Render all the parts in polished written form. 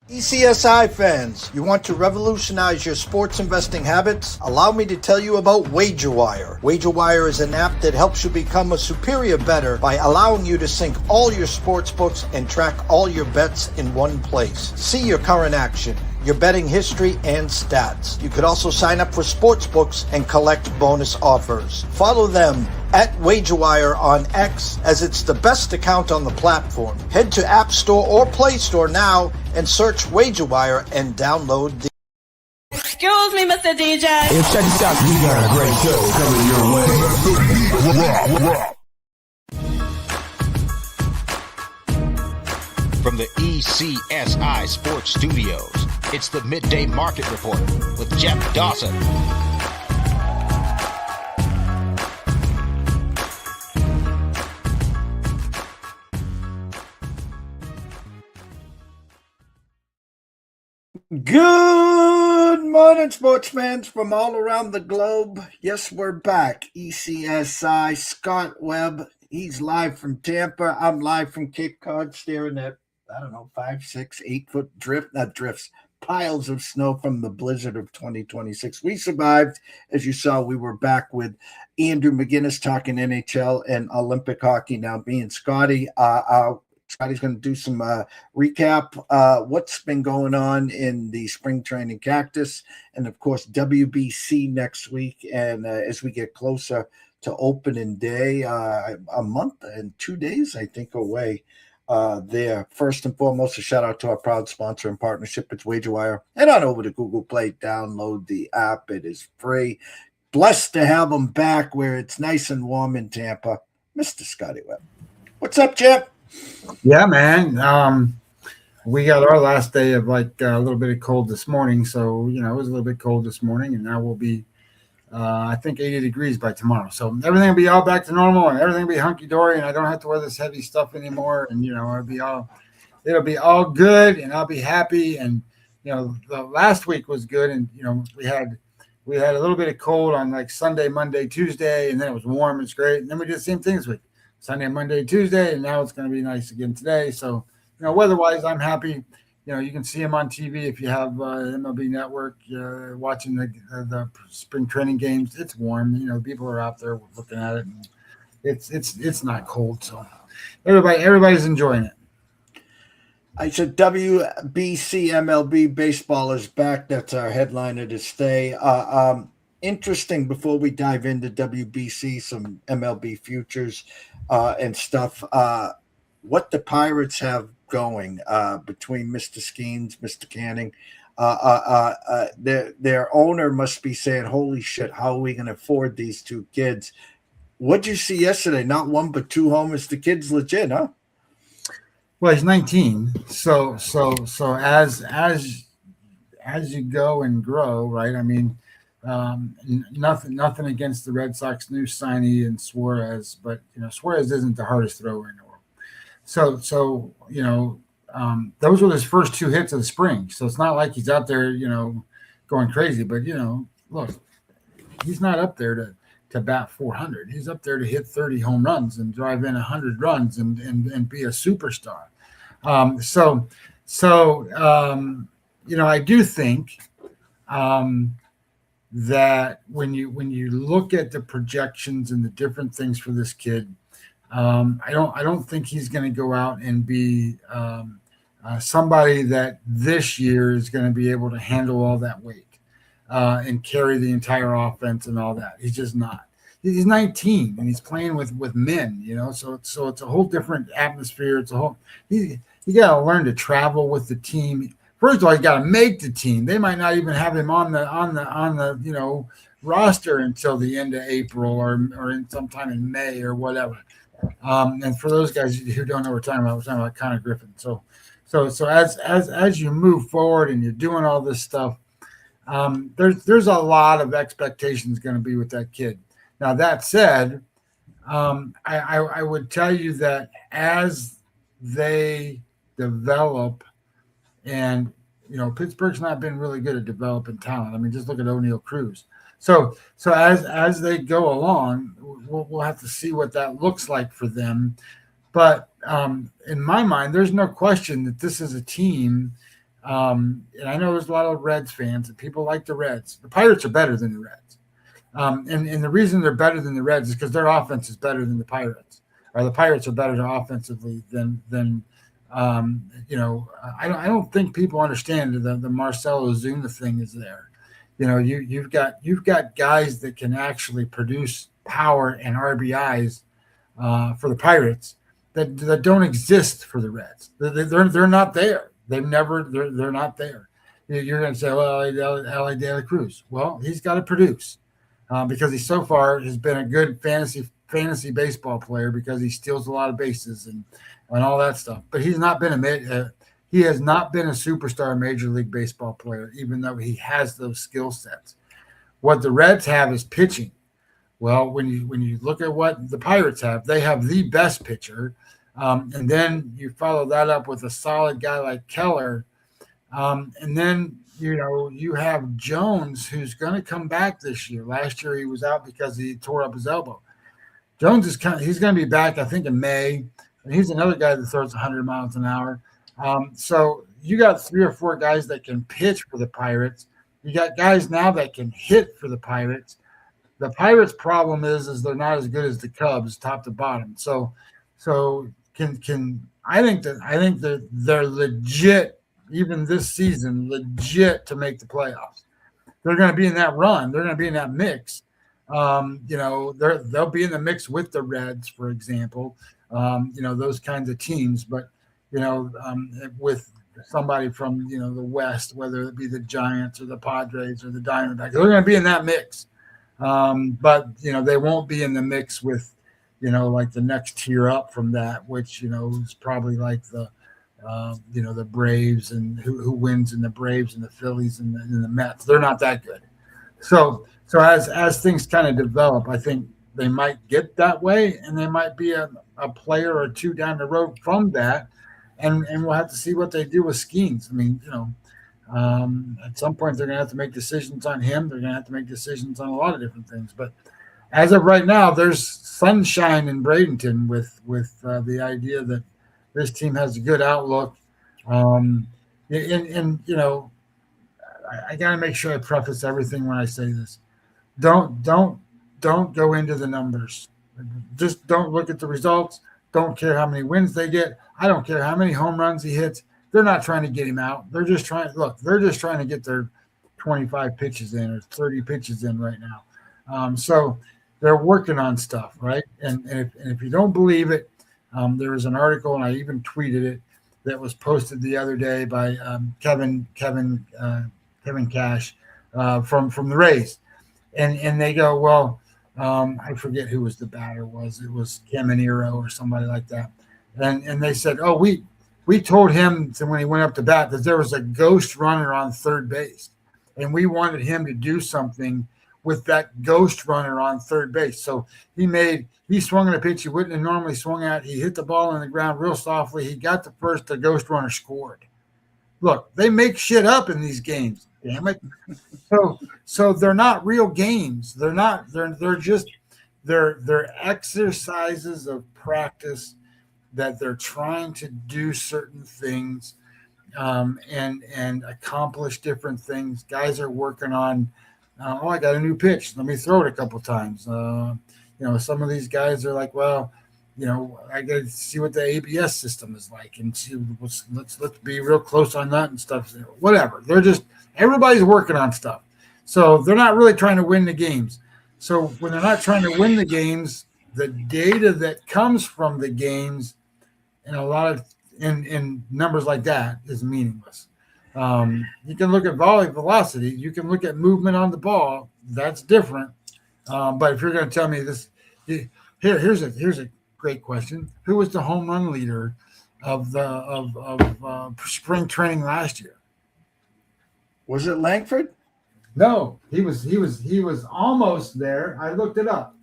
ECSI fans, you want to revolutionize your sports investing habits? Allow me to tell you about WagerWire. WagerWire is an app that helps you become a superior bettor by allowing you to sync all your sports books and track all your bets in one place. See your current action, your betting history, and stats. You could also sign up for sports books and collect bonus offers. Follow them at WagerWire on X, as it's the best account on the platform. Head to App Store or Play Store now and search WagerWire and download the... Excuse me, Mr. DJ. Hey, check this out. We got a great show coming your way. From the ECSI Sports Studios, it's the Midday Market Report with Jeff Dawson. Good morning, sports fans from all around the globe. Yes, we're back. ECSI, Scott Webb. He's live from Tampa. I'm live from Cape Cod, staring at, 5, 6, 8 foot piles of snow from the blizzard of 2026. We survived. As you saw, we were back with Andrew McGinnis talking NHL and Olympic hockey. Now, me and Scotty, Scotty's going to do some recap, what's been going on in the spring training cactus, and of course WBC next week. And as we get closer to opening day, a month and 2 days, I think, away there. First and foremost, a shout out to our proud sponsor and partnership. It's WagerWire. Head on over to Google Play, download the app. It is free. Blessed to have them back where it's nice and warm in Tampa. Mr. Scotty Webb. What's up, Jeff? Yeah, man. We got our last day of like a little bit of cold this morning. So, it was a little bit cold this morning, and now we'll be, I think, 80 degrees by tomorrow. So everything will be all back to normal, and everything will be hunky-dory, and I don't have to wear this heavy stuff anymore. And, it'll be all good, and I'll be happy. And, the last week was good. And, we had a little bit of cold on like Sunday, Monday, Tuesday, and then it was warm. It's great. And then we did the same thing this week. Sunday, Monday, Tuesday, and now it's going to be nice again today. So, weather-wise, I'm happy. You can see him on TV if you have MLB Network, watching the spring training games. It's warm. People are out there looking at it. And it's not cold, so everybody's enjoying it. I said WBC MLB baseball is back. That's our headliner to stay. Interesting, before we dive into WBC, some MLB futures and stuff, what the Pirates have going between Mr. Skeens, Mr. Canning. Their owner must be saying, holy shit, how are we going to afford these two kids? What'd you see yesterday? Not one, but two homers. The kid's legit, huh? Well, he's 19. So as you go and grow, right? I mean, nothing against the Red Sox new signee and Suarez, but Suarez isn't the hardest thrower in the world. So those were his first two hits of the spring. So it's not like he's out there, going crazy. But look, he's not up there to bat 400. He's up there to hit 30 home runs and drive in 100 runs and be a superstar. I do think that when you look at the projections and the different things for this kid, I don't think he's going to go out and be somebody that this year is going to be able to handle all that weight and carry the entire offense and all that. He's just not. He's 19 and he's playing with men, So it's a whole different atmosphere. You got to learn to travel with the team. First of all, you got to make the team. They might not even have him on the roster until the end of April or sometime in May or whatever. And for those guys who don't know what we're talking about Connor Griffin. So as you move forward and you're doing all this stuff, there's a lot of expectations going to be with that kid. Now that said, I would tell you that as they develop. And, Pittsburgh's not been really good at developing talent. I mean, just look at O'Neal Cruz. So as they go along, we'll have to see what that looks like for them. But in my mind, there's no question that this is a team And I know there's a lot of Reds fans and people like the Reds. The Pirates are better than the Reds. And the reason they're better than the Reds is because their offense is better than the Pirates, or the Pirates are better offensively than I don't think people understand the Marcelo Ozuna thing is there. You've got guys that can actually produce power and RBIs for the Pirates that don't exist for the Reds. They're not there. They're not there. You're going to say, well, L.A. De La Cruz. Well, he's got to produce because he so far has been a good fantasy baseball player because he steals a lot of bases and all that stuff. But he's not been he has not been a superstar Major League Baseball player, even though he has those skill sets. What the Reds have is pitching. Well, when you look at what the Pirates have, they have the best pitcher, and then you follow that up with a solid guy like Keller, and then you have Jones, who's going to come back this year. Last year he was out because he tore up his elbow. Jones he's going to be back, I think, in May, and he's another guy that throws 100 miles an hour. So you got 3 or 4 guys that can pitch for the Pirates. You got guys now that can hit for the Pirates. The Pirates' problem is they're not as good as the Cubs, top to bottom. So I think that they're legit, even this season, legit to make the playoffs. They're going to be in that run. They're going to be in that mix. They'll be in the mix with the Reds, for example. Those kinds of teams, but with somebody from the West, whether it be the Giants or the Padres or the Diamondbacks, they're going to be in that mix. But they won't be in the mix with like the next tier up from that, which is probably like the Braves and who wins in the Braves and the Phillies and the Mets. They're not that good. So as things kind of develop, I think they might get that way, and they might be a player or two down the road from that. And we'll have to see what they do with Skeens. I mean, at some point they're going to have to make decisions on him. They're going to have to make decisions on a lot of different things. But as of right now, there's sunshine in Bradenton with the idea that this team has a good outlook. I got to make sure I preface everything when I say this. Don't go into the numbers. Just don't look at the results. Don't care how many wins they get. I don't care how many home runs he hits. They're not trying to get him out. They're just trying to get their 25 pitches in or 30 pitches in right now. So they're working on stuff, right? And if you don't believe it, there was an article, and I even tweeted it, that was posted the other day by Kevin Cash from the Rays. And they go, well, I forget who was the batter was. It was Caminero or somebody like that. And they said, oh, we told him when he went up to bat that there was a ghost runner on third base, and we wanted him to do something with that ghost runner on third base. So he swung at a pitch he wouldn't have normally swung at. He hit the ball on the ground real softly. He got the first, the ghost runner scored. Look, they make shit up in these games. Damn it. So they're not real games. They're just exercises of practice that they're trying to do certain things and accomplish different things. Guys are working on, I got a new pitch. Let me throw it a couple times. Some of these guys are like, well, I got to see what the ABS system is like and see let's be real close on that and stuff. Whatever. Everybody's working on stuff. So they're not really trying to win the games. So when they're not trying to win the games, the data that comes from the games and a lot of in numbers like that is meaningless. You can look at volley velocity. You can look at movement on the ball. That's different. But if you're going to tell me this, here's a great question. Who was the home run leader of spring training last year? Was it Langford? No, he was almost there. I looked it up.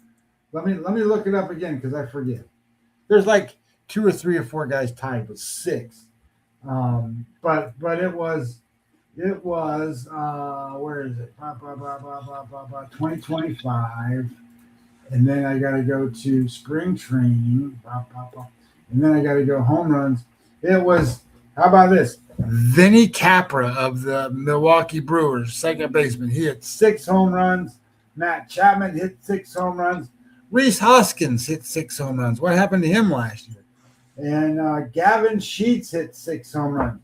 Let me look it up again because I forget. There's like 2 or 3 or 4 guys tied with 6. But it was where is it? 2025. And then I got to go to spring training. And then I got to go home runs. It was How about this? Vinny Capra of the Milwaukee Brewers, second baseman. He hit 6 home runs. Matt Chapman hit 6 home runs. Reese Hoskins hit 6 home runs. What happened to him last year? And Gavin Sheets hit 6 home runs.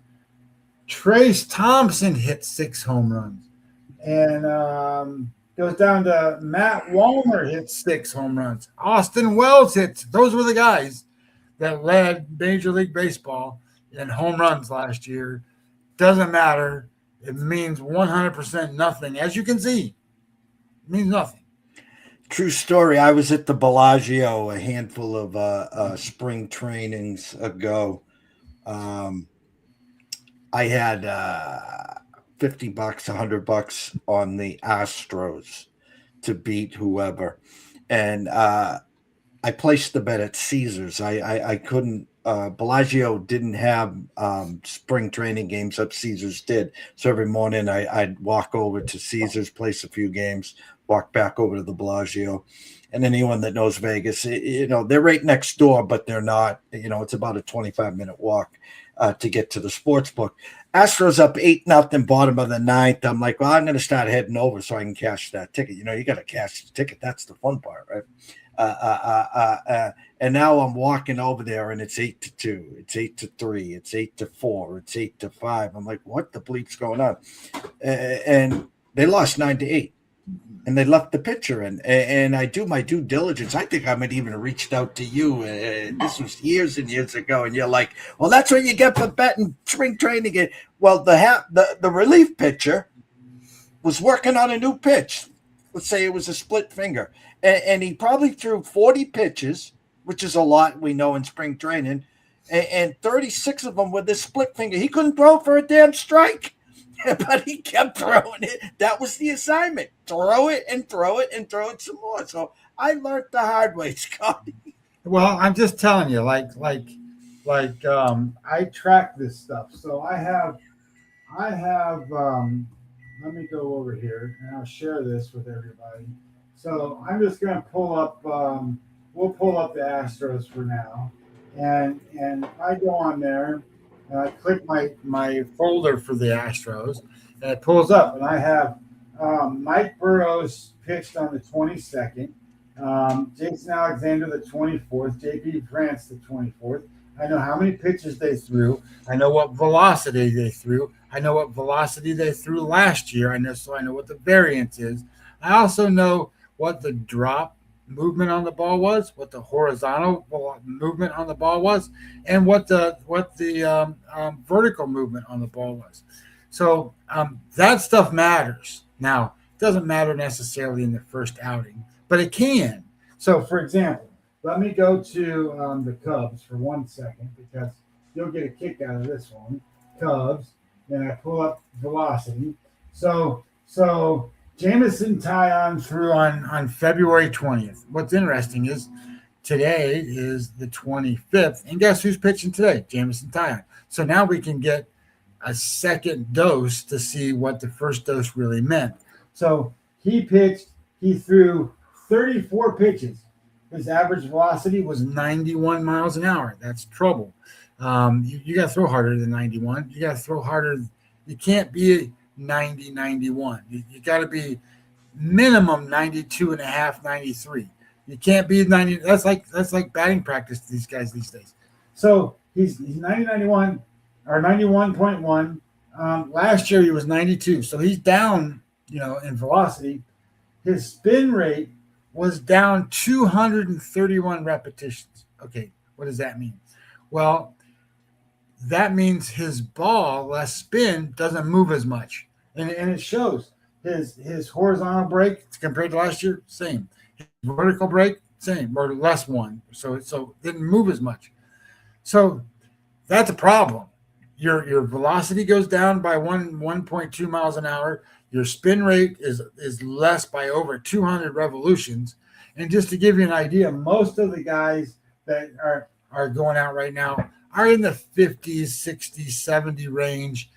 Trace Thompson hit 6 home runs. And goes down to Matt Wallner hit 6 home runs. Austin Wells hits. Those were the guys that led Major League Baseball in home runs last year. Doesn't matter. It means 100% nothing. As you can see, it means nothing. True story. I was at the Bellagio a handful of spring trainings ago. I had $50, $100 on the Astros to beat whoever, and I placed the bet at Caesars. I couldn't. Bellagio didn't have spring training games up. Caesars did. So every morning I'd walk over to Caesars, place a few games, walk back over to the Bellagio. And anyone that knows Vegas, they're right next door, but they're not. It's about a 25-minute walk to get to the sports book. Astros up 8-0, bottom of the ninth. I'm like, well, I'm going to start heading over so I can cash that ticket. You got to cash the ticket. That's the fun part, right? And now I'm walking over there, and it's 8-2, it's 8-3, it's 8-4, it's 8-5. I'm like, what the bleep's going on? And they lost 9-8, and they left the pitcher in. And I do my due diligence. I think I might even have reached out to you. This was years and years ago, and you're like, well, that's what you get for betting spring training. Well, the relief pitcher was working on a new pitch. Let's say it was a split finger. And he probably threw 40 pitches, which is a lot, we know, in spring training, and 36 of them with this split finger. He couldn't throw for a damn strike, but he kept throwing it. That was the assignment. Throw it and throw it and throw it some more. So I learned the hard way, Scotty. Well, I'm just telling you, I track this stuff. So I have let me go over here, and I'll share this with everybody. So I'm just going to pull up, we'll pull up the Astros for now. And I go on there, and I click my folder for the Astros, and it pulls up. And I have Mike Burrows pitched on the 22nd, Jason Alexander the 24th, J.P. France the 24th. I know how many pitches they threw. I know what velocity they threw. I know what velocity they threw last year. I know what the variance is. I also know what the drop movement on the ball was, what the horizontal movement on the ball was, and what the vertical movement on the ball was. So that stuff matters. Now, it doesn't matter necessarily in the first outing, but it can. So, for example, let me go to the Cubs for 1 second, because you'll get a kick out of this one. Cubs, and I pull up velocity. So Jamison Taillon threw on February 20th. What's interesting is today is the 25th, and guess who's pitching today? Jamison Taillon. So now we can get a second dose to see what the first dose really meant. So he threw 34 pitches. His average velocity was 91 miles an hour. That's trouble. You got to throw harder than 91. You got to throw harder. You can't be 90, 91. You got to be minimum 92 and a half, 93. You can't be 90. That's like batting practice to these guys these days. So he's 90, 91 or 91.1. Last year he was 92. So he's down, in velocity. His spin rate was down 231 repetitions. Okay, what does that mean? Well, that means his ball, less spin, doesn't move as much. And it shows. His horizontal break compared to last year, same. His vertical break, same, or less one. So it didn't move as much. So that's a problem. Your velocity goes down by 1.2 miles an hour. Your spin rate is less by over 200 revolutions. And just to give you an idea, most of the guys that are going out right now are in the 50s, 60s, 70 range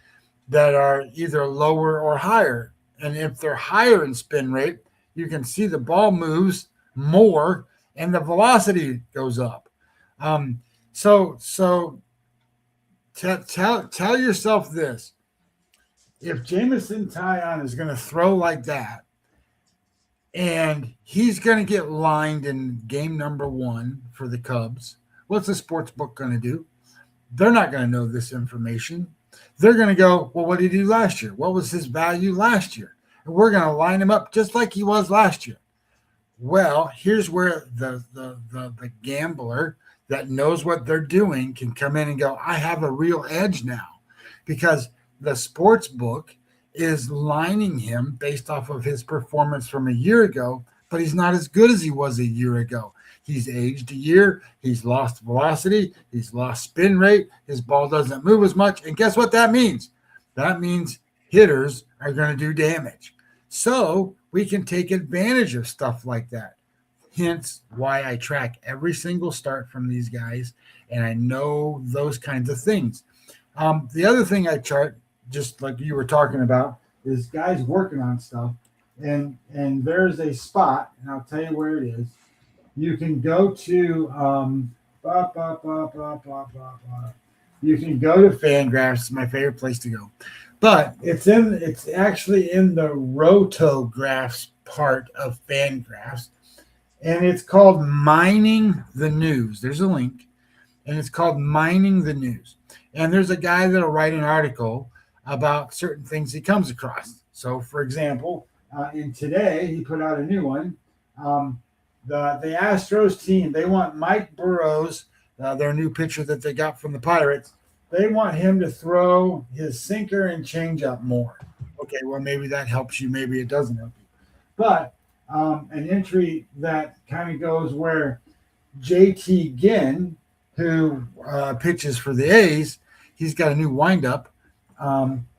that are either lower or higher. And if they're higher in spin rate, you can see the ball moves more and the velocity goes up. So tell yourself this. If Jameson Taillon is going to throw like that, and he's going to get lined in game number 1 for the Cubs, what's the sports book going to do? They're not going to know this information. They're going to go, well, what did he do last year? What was his value last year? And we're going to line him up just like he was last year. Well, here's where the gambler that knows what they're doing can come in and go, I have a real edge now, because the sports book is lining him based off of his performance from a year ago, but he's not as good as he was a year ago. He's aged a year. He's lost velocity. He's lost spin rate. His ball doesn't move as much. And guess what that means? That means hitters are going to do damage. So we can take advantage of stuff like that. Hence why I track every single start from these guys, and I know those kinds of things. The other thing I chart, just like you were talking about, is guys working on stuff. And there's a spot, and I'll tell you where it is. You can go to you can go to Fangraphs. It's my favorite place to go. But it's actually in the rotographs part of Fangraphs. And it's called Mining the News. There's a link. And it's called Mining the News. And there's a guy that'll write an article about certain things he comes across. So, for example, in Today, he put out a new one. The Astros team, they want Mike Burrows, their new pitcher that they got from the Pirates. They want him to throw his sinker and changeup more. Okay, well, maybe that helps you. Maybe it doesn't help you. But an entry that kind of goes where JT Ginn, who pitches for the A's, he's got a new windup.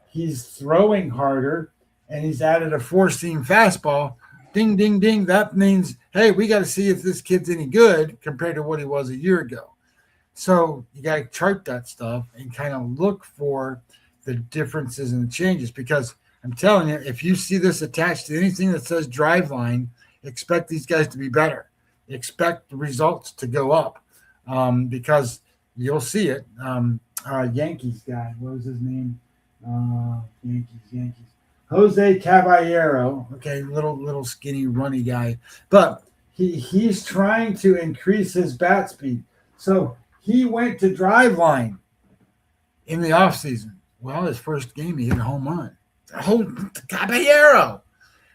He's throwing harder, and he's added a 4-seam fastball. Ding, ding, ding. That means, hey, we got to see if this kid's any good compared to what he was a year ago. So you got to chart that stuff and kind of look for the differences and the changes, because I'm telling you, if you see this attached to anything that says Driveline, expect these guys to be better. Expect the results to go up, because you'll see it. Yankees guy, what was his name? Yankees. Jose Caballero. Okay, little skinny runny guy, but he's trying to increase his bat speed. So he went to Driveline in the offseason. Well, his first game, he hit a home run. Caballero.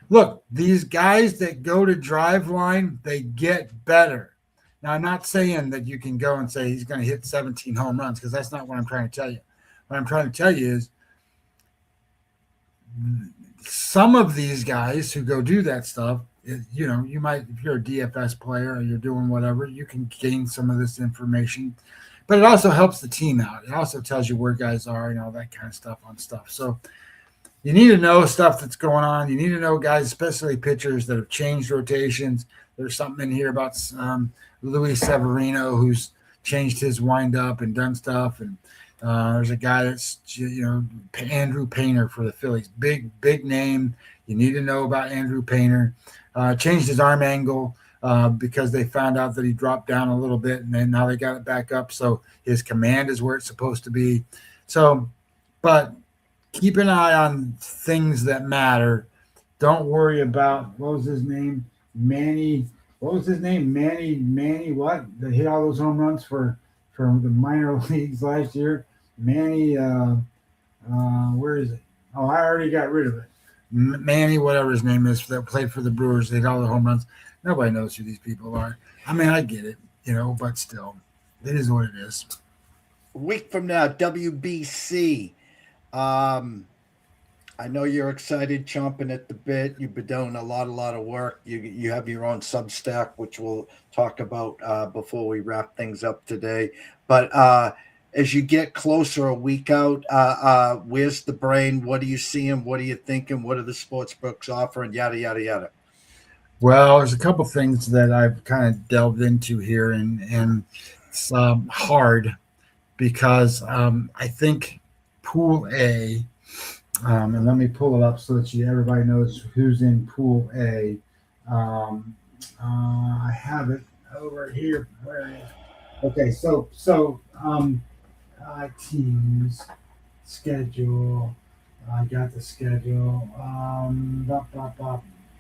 Look, these guys that go to Driveline, they get better. Now, I'm not saying that you can go and say he's going to hit 17 home runs, because that's not what I'm trying to tell you. What I'm trying to tell you is some of these guys who go do that stuff, you might, if you're a DFS player or you're doing whatever, you can gain some of this information. But it also helps the team out. It also tells you where guys are and all that kind of stuff on stuff. So you need to know stuff that's going on. You need to know guys, especially pitchers that have changed rotations. There's something in here about Luis Severino, who's changed his windup and done stuff. And there's a guy that's, Andrew Painter for the Phillies. Big name. You need to know about Andrew Painter. Changed his arm angle because they found out that he dropped down a little bit, and then now they got it back up. So his command is where it's supposed to be. So, but keep an eye on things that matter. Don't worry about, what was his name? Manny what? That hit all those home runs for the minor leagues last year. Manny, where is it? Oh, I already got rid of it. Manny, whatever his name is, that played for the Brewers, they hit all the home runs. Nobody knows who these people are. I mean, I get it, but still, it is what it is. A week from now, WBC. I know you're excited, chomping at the bit. You've been doing a lot of work. You have your own Substack, which we'll talk about before we wrap things up today. But as you get closer a week out, where's the brain? What are you seeing? What are you thinking? What are the sports books offering? Yada, yada, yada. Well, there's a couple things that I've kind of delved into here, and it's hard because I think Pool A, and let me pull it up so that everybody knows who's in Pool A. I have it over here. Where is it? Okay, so teams schedule. I got the schedule.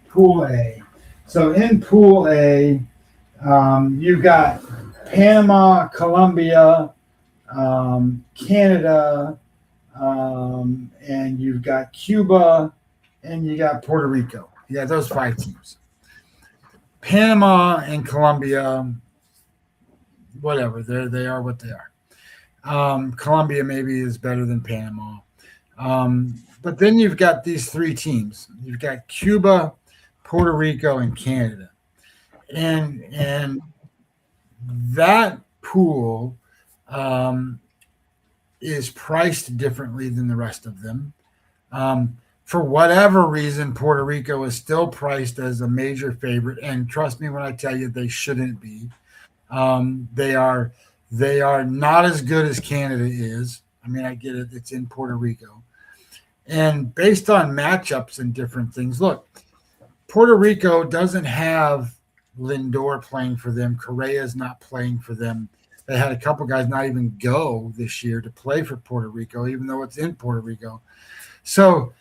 Pool A. So in Pool A, you've got Panama, Colombia, Canada, and you've got Cuba, and you got Puerto Rico. You got those 5 teams. Panama and Colombia, whatever, they are what they are. Colombia maybe is better than Panama. But then you've got these 3 teams. You've got Cuba, Puerto Rico, and Canada. And that pool is priced differently than the rest of them. For whatever reason, Puerto Rico is still priced as a major favorite. And trust me when I tell you, they shouldn't be. They are not as good as Canada is. I mean, I get it. It's in Puerto Rico. And based on matchups and different things, look, Puerto Rico doesn't have Lindor playing for them. Correa's not playing for them. They had a couple guys not even go this year to play for Puerto Rico, even though it's in Puerto Rico. So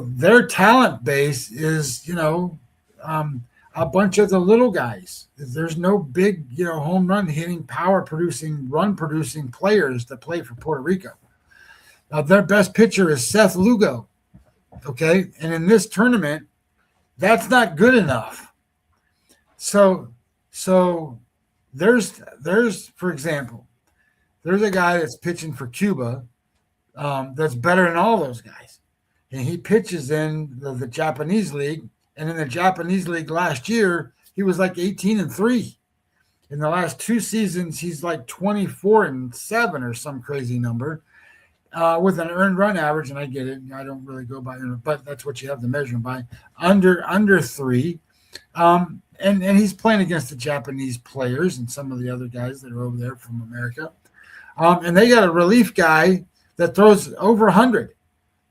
their talent base is, a bunch of the little guys. There's no big, home run hitting, power producing, run producing players that play for Puerto Rico. Their best pitcher is Seth Lugo. Okay. And in this tournament, that's not good enough. So there's, for example, there's a guy that's pitching for Cuba that's better than all those guys. And he pitches in the Japanese league. And in the Japanese league last year, he was like 18-3. In the last 2 seasons, he's like 24-7 or some crazy number with an earned run average. And I get it. I don't really go by it, but that's what you have to measure him by. Under 3. And he's playing against the Japanese players and some of the other guys that are over there from America. And they got a relief guy that throws over 100.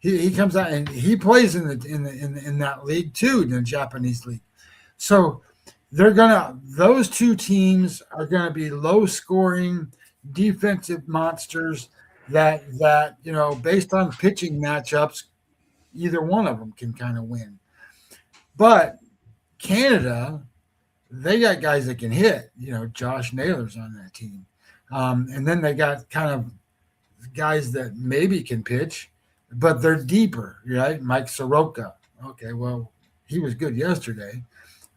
He comes out and he plays in that league too, in the Japanese league. So those 2 teams are gonna be low scoring defensive monsters that based on pitching matchups, either one of them can kind of win. But Canada, they got guys that can hit. Josh Naylor's on that team, and then they got kind of guys that maybe can pitch. But they're deeper, right? Mike Soroka. Okay, well, he was good yesterday.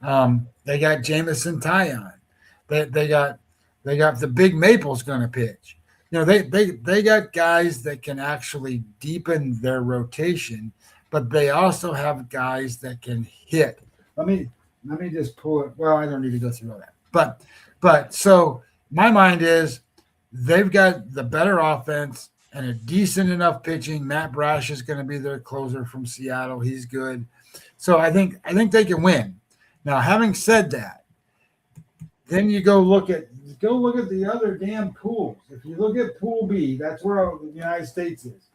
They got Jamison Tyon. They got the Big Maple's going to pitch. They got guys that can actually deepen their rotation, but they also have guys that can hit. Let me just pull it. Well, I don't need to go through all that. But so my mind is they've got the better offense and a decent enough pitching. Matt Brash is going to be their closer from Seattle. He's good. So I think they can win. Now, having said that, then you go look at the other damn pools. If you look at Pool B, that's where the United States is.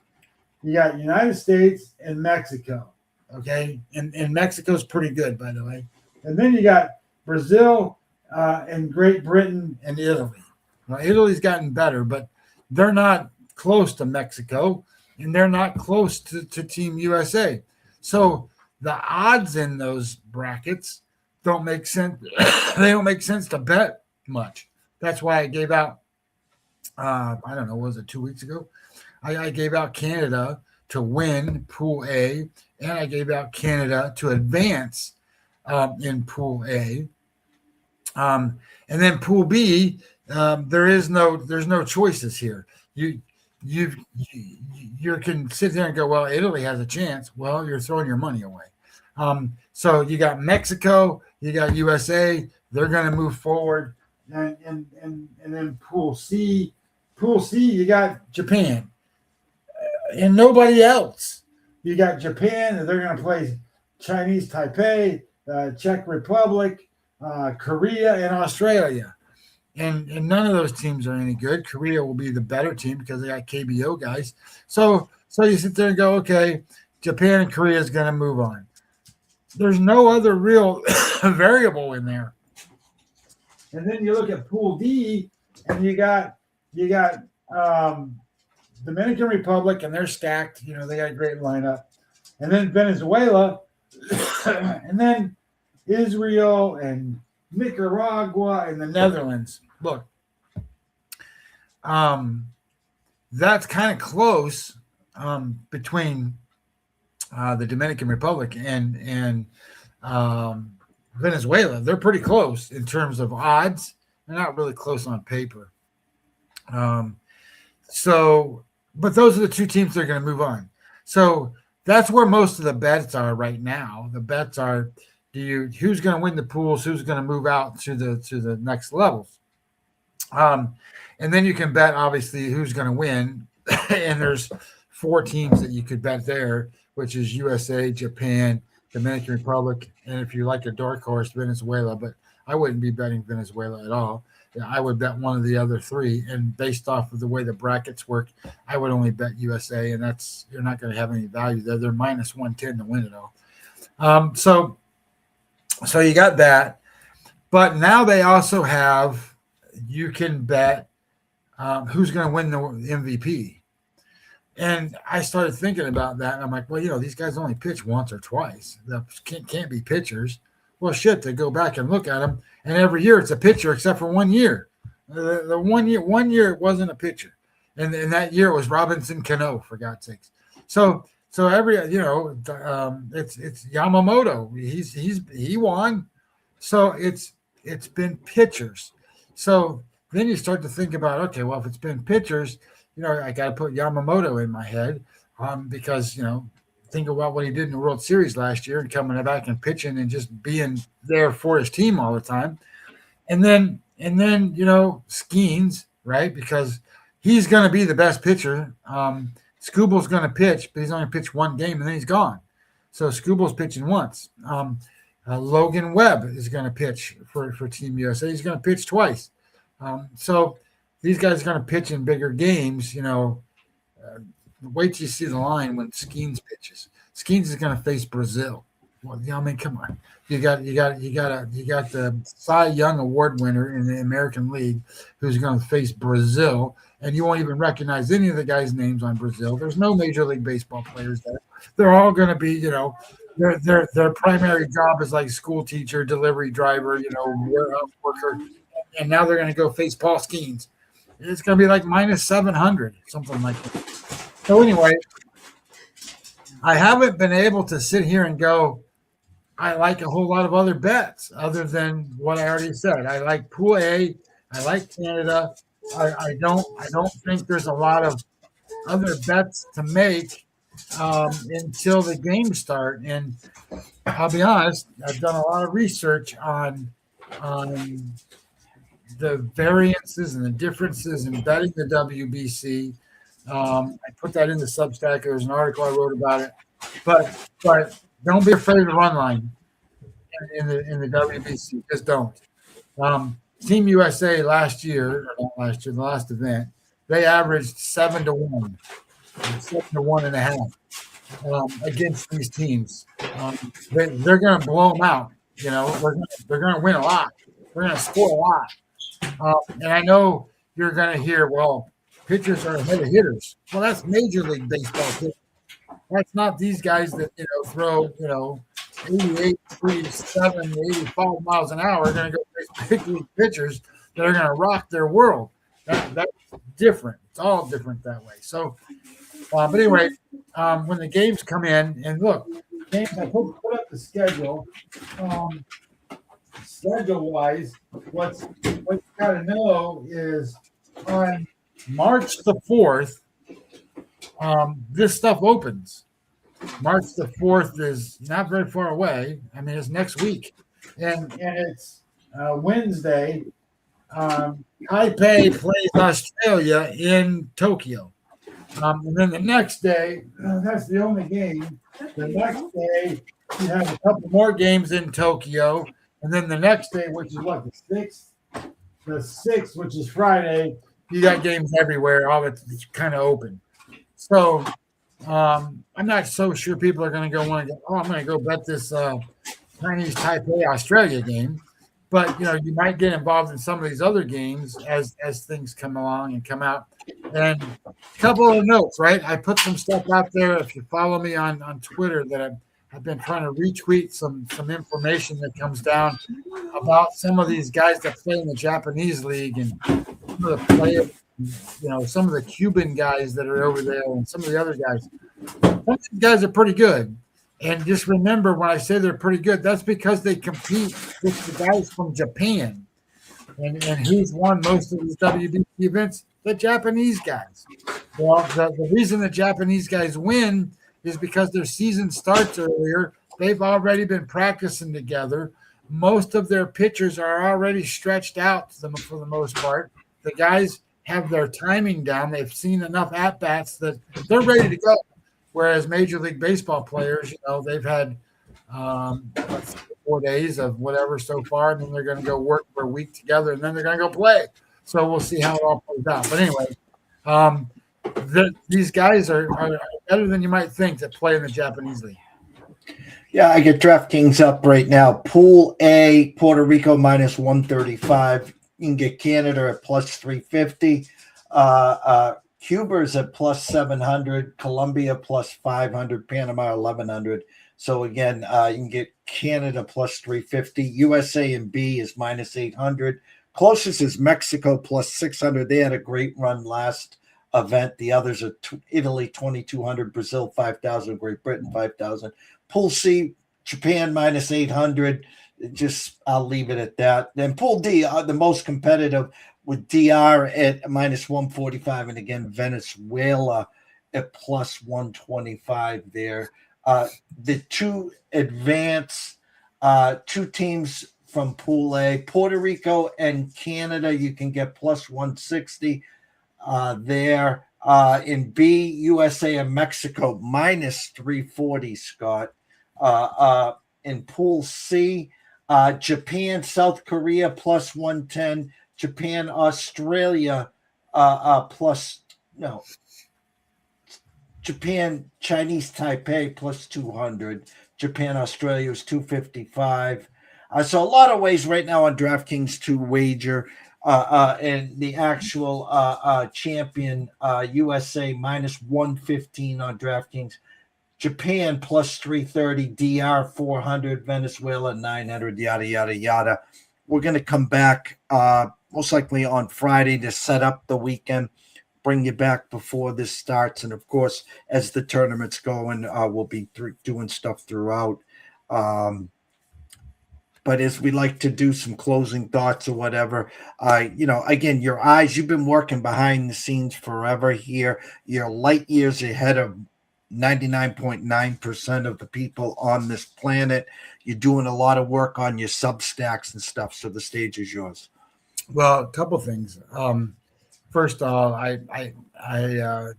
You got United States and Mexico. Okay. And Mexico's pretty good, by the way. And then you got Brazil and Great Britain and Italy. Well, Italy's gotten better, but they're not close to Mexico, and they're not close to Team USA. So the odds in those brackets don't make sense. They don't make sense to bet much. That's why I gave out, I don't know, was it 2 weeks ago? I gave out Canada to win Pool A, and I gave out Canada to advance in Pool A. And then Pool B, there's no choices here. You can sit there and go, well, Italy has a chance. Well, you're throwing your money away. So you got Mexico, you got USA. They're going to move forward, and then Pool C, you got Japan, and nobody else. You got Japan, and they're going to play Chinese Taipei, Czech Republic, Korea, and Australia. And none of those teams are any good. Korea will be the better team because they got KBO guys. So you sit there and go, okay, Japan and Korea is going to move on. There's no other real variable in there. And then you look at Pool D, and you got Dominican Republic, and they're stacked. You know, they got a great lineup. And then Venezuela, and then Israel and Nicaragua and the Netherlands. Look, that's kind of close between the Dominican Republic and Venezuela. They're pretty close in terms of odds. They're not really close on paper. But those are the two teams that are going to move on. So that's where most of the bets are right now. The bets are who's going to win the pools, who's going to move out to the next levels. And then you can bet obviously who's going to win. And there's 4 teams that you could bet there, which is USA, Japan, Dominican Republic, and if you like a dark horse, Venezuela. But I wouldn't be betting Venezuela at all. I would bet one of the other 3, and based off of the way the brackets work, I would only bet USA, and you're not going to have any value there. They're minus 110 to win it all. So you got that, but now they also have you can bet who's going to win the MVP. And I started thinking about that, and I'm like, well, you know, these guys only pitch once or twice. They can't be pitchers. Well, shit, they go back and look at them, and every year it's a pitcher except for 1 year. The 1 year it wasn't a pitcher, and that year it was Robinson Cano, for God's sakes. So every it's Yamamoto. He won. So it's been pitchers. So then you start to think about, okay, well, if it's been pitchers, you know, I got to put Yamamoto in my head because, you know, think about what he did in the World Series last year and coming back and pitching and just being there for his team all the time. And then, you know, Skeens, right? Because he's going to be the best pitcher. Skubal's going to pitch, but he's only pitched 1 game and then he's gone. So Skubal's pitching once. Logan Webb is going to pitch for Team USA. He's going to pitch twice. So these guys are going to pitch in bigger games, you know. Wait till you see the line when Skeens pitches. Skeens is going to face Brazil. Well, I mean, come on. You got the Cy Young Award winner in the American League who's going to face Brazil, and you won't even recognize any of the guys' names on Brazil. There's no Major League Baseball players there. They're all going to be, you know, their primary job is like school teacher, delivery driver, you know, warehouse worker, and now they're going to go face Paul Skeens. It's going to be like minus 700, something like that. So anyway, I haven't been able to sit here and go, I like a whole lot of other bets other than what I already said. I like Pool A. I like Canada. I don't think there's a lot of other bets to make until the games start. And I'll be honest, I've done a lot of research on the variances and the differences in betting the WBC. I put that in the Substack. There's an article I wrote about it. But don't be afraid of the run line in the WBC. Just don't. Team USA the last event, they averaged 7-1, 7-1.5 against these teams. They're going to blow them out. You know, they're going to win a lot. They're going to score a lot. And I know you're going to hear, well, pitchers are ahead of hitters. Well, that's Major League Baseball pitchers. That's not these guys that, you know, throw, you know, 88, 87, 85 miles an hour. They're going to go face big league pitchers that are going to rock their world. That's different. It's all different that way. So, but anyway, when the games come in, and look, games, I put up the schedule. Schedule-wise, what you got to know is on March the 4th, this stuff opens. March the 4th is not very far away. I mean, it's next week. And it's Wednesday. Taipei plays Australia in Tokyo. And then the next day, that's the only game. The next day, you have a couple more games in Tokyo. And then the next day, which is what, the 6th? The 6th, which is Friday, you got games everywhere. All it's kind of open. So I'm not so sure people are going to go want to go, I'm going to go bet this Chinese Taipei Australia game. but you might get involved in some of these other games as things come along and come out. And a couple of notes, right? I put some stuff out there. If you follow me on Twitter, that I've been trying to retweet some information that comes down about some of these guys that play in the Japanese league and some of the players, some of the Cuban guys that are over there and some of the other guys. Some of these guys are pretty good. And just remember, when I say they're pretty good, that's because they compete with the guys from Japan. And who's won most of these WBC events? The Japanese guys. Well, the reason the Japanese guys win is because their season starts earlier. They've already been practicing together. Most of their pitchers are already stretched out for the most part. The guys have their timing down. They've seen enough at-bats that they're ready to go. Whereas Major League Baseball players, they've had 4 days of whatever so far, and then they're going to go work for a week together, and then they're going to go play. So we'll see how it all plays out. But anyway, these guys are better than you might think that play in the Japanese league. Yeah, I get DraftKings up right now. Pool A, Puerto Rico minus 135. You can get Canada at plus 350. Cuba's at plus 700, Colombia plus 500, Panama 1100. So again, you can get Canada plus 350. USA and B is minus 800. Closest is Mexico plus 600. They had a great run last event. The others are Italy 2200, Brazil 5000, Great Britain 5000. Pool C, Japan minus 800. I'll leave it at that. Then Pool D, the most competitive, with DR at minus 145, and again, Venezuela at plus 125 there. The two teams from Pool A, Puerto Rico and Canada, you can get plus 160 there. In B, USA and Mexico, minus 340, Scott. In Pool C, Japan, South Korea, plus 110. Japan, Australia, Japan, Chinese Taipei, plus 200. Japan, Australia is 255. So a lot of ways right now on DraftKings to wager. And the actual champion, USA, minus 115 on DraftKings. Japan, plus 330. DR, 400. Venezuela, 900, yada, yada, yada. We're going to come back most likely on Friday to set up the weekend, bring you back before this starts. And, of course, as the tournament's going, we'll be doing stuff throughout. But as we like to do some closing thoughts or whatever, again, your eyes, you've been working behind the scenes forever here. You're light years ahead of 99.9% of the people on this planet. You're doing a lot of work on your Substacks and stuff, so the stage is yours. Well, a couple things. First of all, I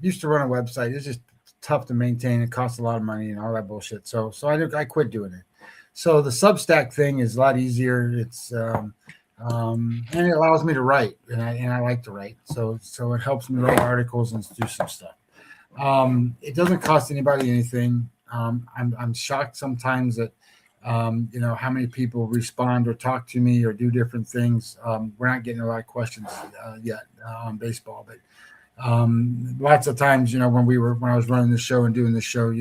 used to run a website. It's just tough to maintain. It costs a lot of money and all that bullshit. So I quit doing it. So the Substack thing is a lot easier. It's and it allows me to write, and I like to write. So it helps me write articles and do some stuff. It doesn't cost anybody anything. I'm shocked sometimes that how many people respond or talk to me or do different things. We're not getting a lot of questions yet on baseball, but lots of times, when I was running the show and doing the show,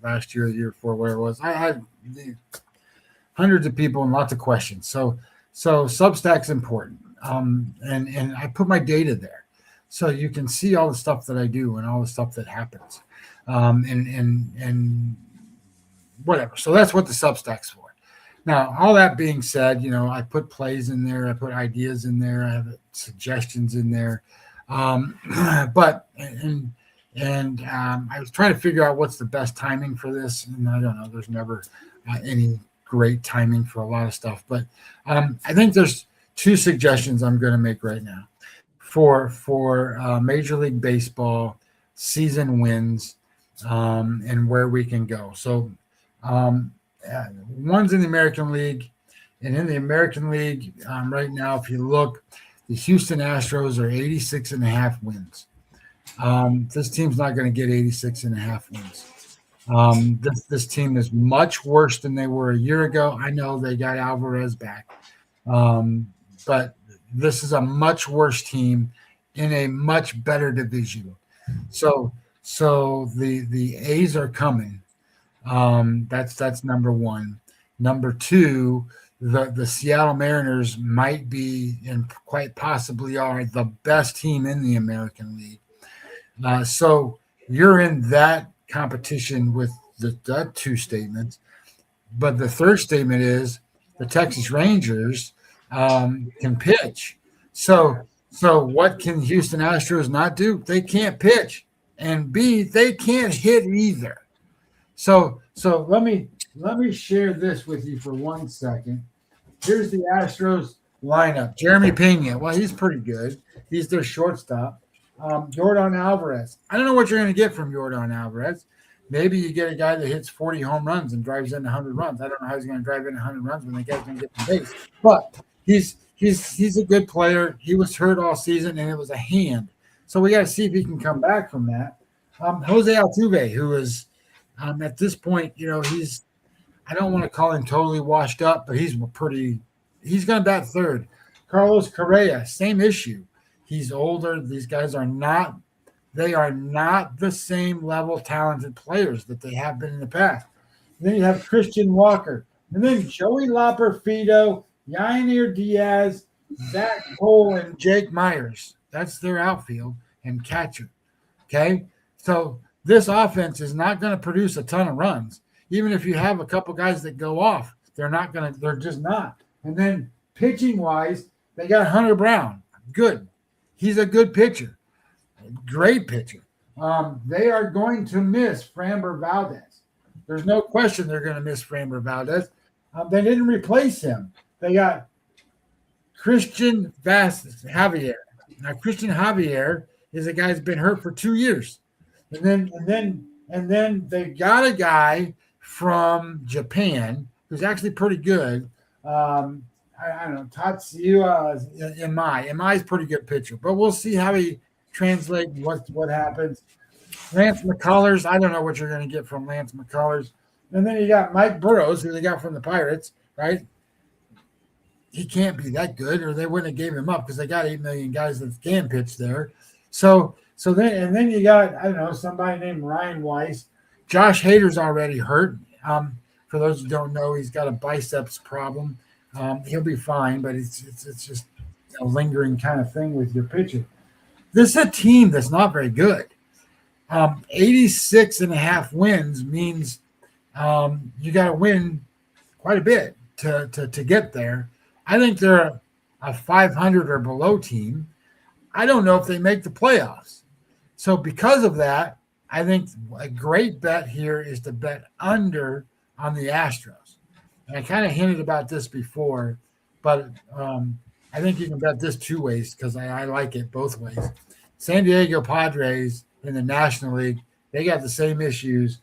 last year, the year before, whatever it was, I had hundreds of people and lots of questions. So Substack's important. And I put my data there. So you can see all the stuff that I do and all the stuff that happens, and whatever. So that's what the Substack's for. Now, all that being said, I put plays in there, I put ideas in there, I have suggestions in there, but I was trying to figure out what's the best timing for this, and I don't know. There's never any great timing for a lot of stuff, but I think there's two suggestions I'm going to make right now. For Major League Baseball season wins and where we can go. So one's in the American League, and in the American League right now, if you look, the Houston Astros are 86.5 wins. This team's not going to get 86.5 wins. This team is much worse than they were a year ago. I know they got Alvarez back, But this is a much worse team in a much better division. So the A's are coming. That's number one. Number two, the Seattle Mariners might be and quite possibly are the best team in the American League. So you're in that competition with the two statements. But the third statement is the Texas Rangers can pitch. So what can Houston Astros not do? They can't pitch, and B, they can't hit either. So let me share this with you for 1 second. Here's the Astros lineup. Jeremy Pena, well, he's pretty good. He's their shortstop. Yordan Alvarez. I don't know what you're going to get from Yordan Alvarez. Maybe you get a guy that hits 40 home runs and drives in 100 runs. I don't know how he's going to drive in 100 runs when the guy's going to get the base. But he's a good player. He was hurt all season, and it was a hand. So we got to see if he can come back from that. Jose Altuve, who is at this point, I don't want to call him totally washed up, but he's going to bat third. Carlos Correa, same issue. He's older. These guys are not the same level talented players that they have been in the past. And then you have Christian Walker. And then Joey Loperfido, Yainer Diaz, Zach Cole, and Jake Myers. That's their outfield and catcher. Okay? So this offense is not going to produce a ton of runs. Even if you have a couple guys that go off, they're just not. And then pitching-wise, they got Hunter Brown. Good. He's a good pitcher. Great pitcher. They are going to miss Framber Valdez. There's no question they're going to miss Framber Valdez. They didn't replace him. They got Christian Javier. Now, Christian Javier is a guy who's been hurt for 2 years. And then they got a guy from Japan who's actually pretty good. I don't know, Tatsuya Imai. Imai's pretty good pitcher, but we'll see how he translates what happens. Lance McCullers, I don't know what you're going to get from Lance McCullers. And then you got Mike Burrows, who they got from the Pirates, right? He can't be that good, or they wouldn't have gave him up because they got 8 million guys that can pitch there. So then you got, I don't know, somebody named Ryan Weiss. Josh Hader's already hurt. For those who don't know, he's got a biceps problem. He'll be fine, but it's just a lingering kind of thing with your pitcher. This is a team that's not very good. 86.5 wins means you got to win quite a bit to get there. I think they're a 500 or below team. I don't know if they make the playoffs. So because of that, I think a great bet here is to bet under on the Astros. And I kind of hinted about this before, but I think you can bet this two ways because I like it both ways. San Diego Padres in the National League, they got the same issues.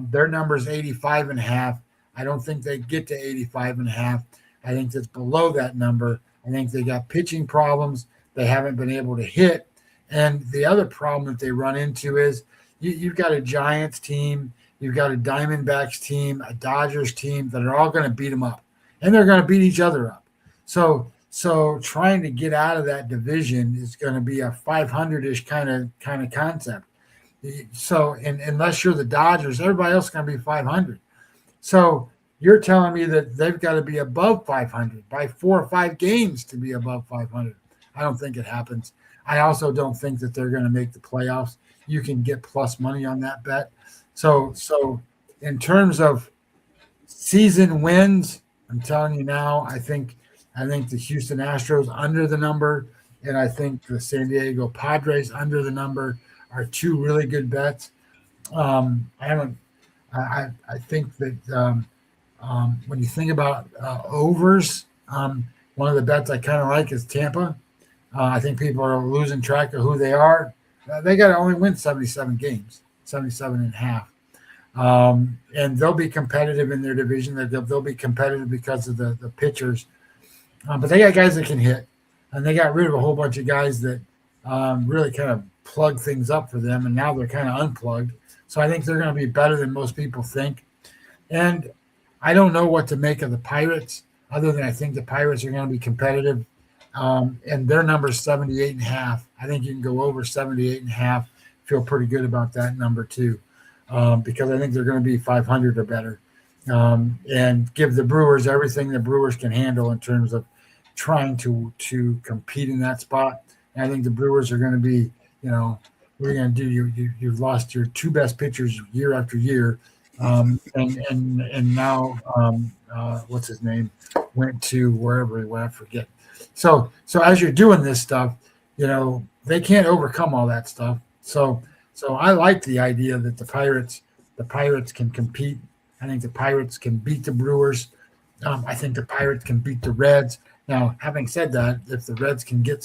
Their number is 85.5. I don't think they get to 85.5. I think that's below that number. I think they got pitching problems. They haven't been able to hit. And the other problem that they run into is you've got a Giants team, you've got a Diamondbacks team, a Dodgers team that are all going to beat them up. And they're going to beat each other up. So trying to get out of that division is going to be a 500-ish kind of concept. So unless you're the Dodgers, everybody else is going to be 500. So you're telling me that they've got to be above 500 by 4 or 5 games to be above 500. I don't think it happens. I also don't think that they're going to make the playoffs. You can get plus money on that bet. So in terms of season wins, I'm telling you now, I think the Houston Astros under the number, and I think the San Diego Padres under the number are two really good bets. I think that when you think about overs, one of the bets I kind of like is Tampa. I think people are losing track of who they are. They got to only win 77 games, 77.5. And they'll be competitive in their division. They'll be competitive because of the pitchers. But they got guys that can hit. And they got rid of a whole bunch of guys that really kind of plug things up for them. And now they're kind of unplugged. So I think they're going to be better than most people think. And I don't know what to make of the Pirates. other than I think the Pirates are going to be competitive. And their number is 78.5. I think you can go over 78.5. Feel pretty good about that number too, because I think they're going to be 500 or better, and give the Brewers everything the Brewers can handle in terms of trying to compete in that spot. And I think the Brewers are going to be, what are you going to do? You've lost your two best pitchers year after year, and now what's his name went to wherever he went, I forget. So as you're doing this stuff, they can't overcome all that stuff. So I like the idea that the Pirates can compete. I think the Pirates can beat the Brewers. I think the Pirates can beat the Reds. Now, having said that, if the Reds can get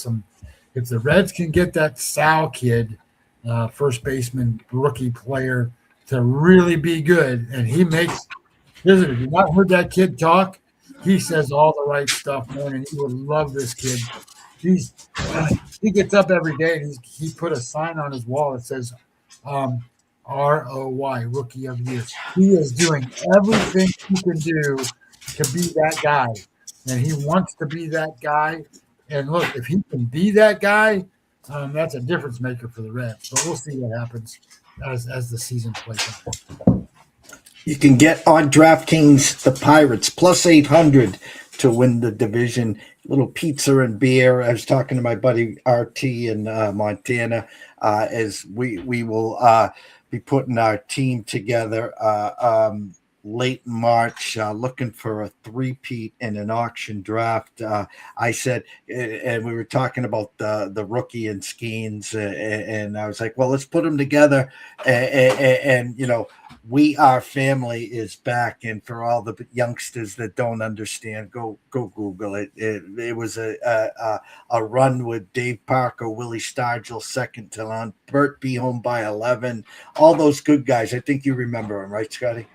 that Sal kid, first baseman, rookie player, to really be good, and he makes. Listen, if you've not heard that kid talk, he says all the right stuff, man, and you would love this kid. He gets up every day and he put a sign on his wall that says ROY, Rookie of the Year. He is doing everything he can do to be that guy, and he wants to be that guy. And look, if he can be that guy, that's a difference maker for the Reds. But we'll see what happens as the season plays out. You can get on DraftKings the Pirates plus 800 to win the division. Little pizza and beer. I was talking to my buddy RT in Montana, as we will be putting our team together late March, looking for a three-peat in an auction draft. I said, and we were talking about the rookie and Skeens, and I was like, well, let's put them together, and We Are Family is back, and for all the youngsters that don't understand, go Google it. It was a run with Dave Parker, Willie Stargell, second to none, Burt Be Home by 11, all those good guys. I think you remember them, right, Scotty?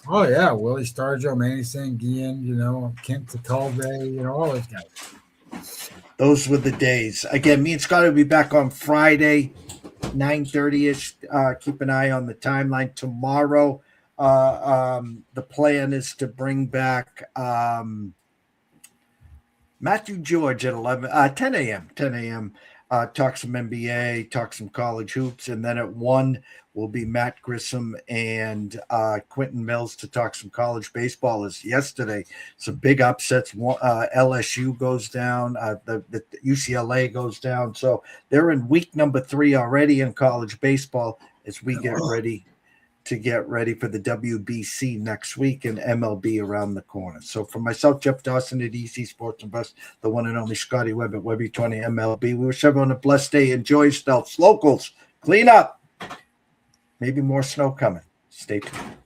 Oh yeah, Willie Stargell, Manny Sanguian, Kent Tatalve, all those guys. Those were the days. Again, me and Scotty will be back on Friday, 9:30ish. Keep an eye on the timeline. Tomorrow, the plan is to bring back Matthew George at 10 a.m. 10 a.m. Talk some NBA, talk some college hoops, and then at 1 will be Matt Grissom and Quentin Mills to talk some college baseball. As yesterday, some big upsets. LSU goes down, the UCLA goes down. So they're in week number 3 already in college baseball as we get ready for the WBC next week and MLB around the corner. So for myself, Jeff Dawson at EC Sports Invest, the one and only Scotty Webb at Webby20 MLB. We wish everyone a blessed day. Enjoy yourselves. Locals, clean up. Maybe more snow coming. Stay tuned.